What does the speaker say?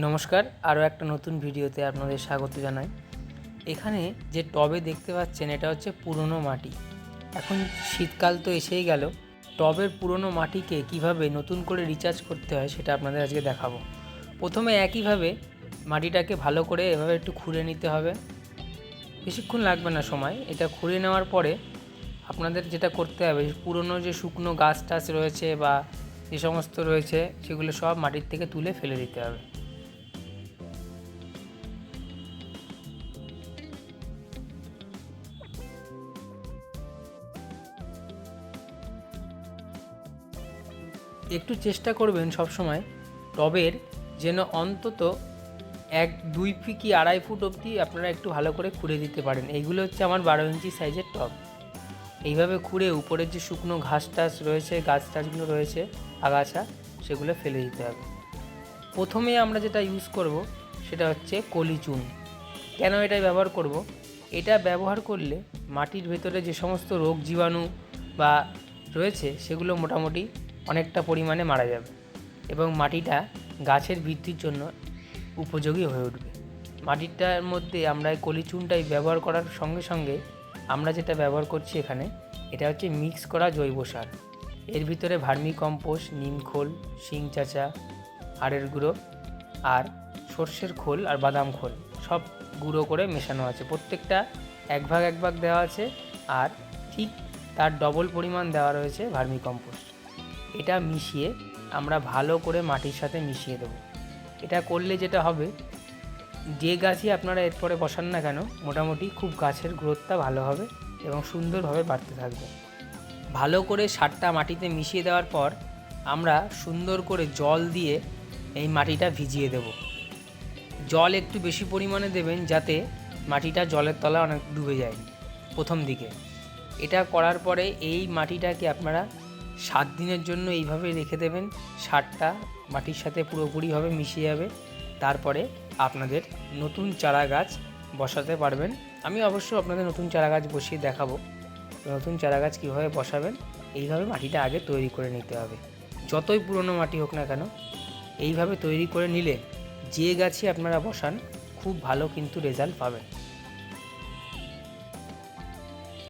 নমস্কার, আরও একটা নতুন ভিডিওতে আপনাদের স্বাগত জানাই। এখানে যে টবে দেখতে পাচ্ছেন এটা হচ্ছে পুরনো মাটি। এখন শীতকাল তো এসেই গেল, টবের পুরনো মাটিকে কিভাবে নতুন করে রিচার্জ করতে হয় সেটা আপনাদের আজকে দেখাবো। প্রথমে একইভাবে মাটিটাকে ভালো করে এভাবে একটু খুঁড়ে নিতে হবে, বেশিক্ষণ লাগবে না সময়। এটা খুঁড়ে নেওয়ার পরে আপনাদের যেটা করতে হবে, পুরনো যে শুকনো গাছ টাছ রয়েছে বা যে সমস্ত রয়েছে সেগুলো সব মাটির থেকে তুলে ফেলে দিতে হবে। একটু চেষ্টা করবেন সবসময় টবের যেন অন্তত 1-2 ফিট কি 2.5 ফুট অবধি আপনারা একটু ভালো করে খুঁড়ে দিতে পারেন। এইগুলো হচ্ছে আমার 12 ইঞ্চি সাইজের টব। এইভাবে খুঁড়ে উপরের যে শুকনো ঘাস টাস রয়েছে, গাছ টাছগুলো রয়েছে, আগাছা, সেগুলো ফেলে দিতে হবে। প্রথমে আমরা যেটা ইউজ করব সেটা হচ্ছে কলি চুন। কেন এটা ব্যবহার করব? এটা ব্যবহার করলে মাটির ভেতরে যে সমস্ত রোগ জীবাণু বা রয়েছে সেগুলো মোটামুটি অনেকটা পরিমাণে মারা যাবে এবং মাটিটা গাছের বৃদ্ধির জন্য উপযোগী হয়ে উঠবে। মাটিটার মধ্যে আমরা এই কলি চুনটাই ব্যবহার করার সঙ্গে সঙ্গে আমরা যেটা ব্যবহার করছি এখানে, এটা হচ্ছে মিক্স করা জৈব সার। এর ভিতরে ভার্মি কম্পোস্ট, নিম খোল, শিং চাচা, হাড়ের গুঁড়ো আর সর্ষের খোল আর বাদাম খোল সব গুঁড়ো করে মেশানো আছে। প্রত্যেকটা এক ভাগ দেওয়া আছে আর ঠিক তার ডবল পরিমাণ দেওয়া রয়েছে ভার্মি কম্পোস্ট। এটা মিশিয়ে আমরা ভালো করে মাটির সাথে মিশিয়ে দেবো। এটা করলে যেটা হবে, যে গাছই আপনারা এরপরে বসান না কেন মোটামুটি খুব গাছের গ্রোথটা ভালো হবে এবং সুন্দরভাবে বাড়তে থাকবে। ভালো করে সারটা মাটিতে মিশিয়ে দেওয়ার পর আমরা সুন্দর করে জল দিয়ে এই মাটিটা ভিজিয়ে দেব। জল একটু বেশি পরিমাণে দেবেন যাতে মাটিটা জলের তলায় অনেক ডুবে যায় প্রথম দিকে। এটা করার পরে এই মাটিটাকে আপনারা 7 দিনের জন্য এইভাবে রেখে দেবেন। সারটা মাটির সাথে পুরোপুরিভাবে মিশে যাবে। তারপরে আপনাদের নতুন চারা গাছ বসাতে পারবেন। আমি অবশ্য আপনাদের নতুন চারা গাছ বসিয়ে দেখাবো। নতুন চারা গাছ কীভাবে বসাবেন, এইভাবে মাটিটা আগে তৈরি করে নিতে হবে। যতই পুরনো মাটি হোক না কেন এইভাবে তৈরি করে নিলে যে গাছই আপনারা বসান খুব ভালো কিন্তু রেজাল্ট পাবেন।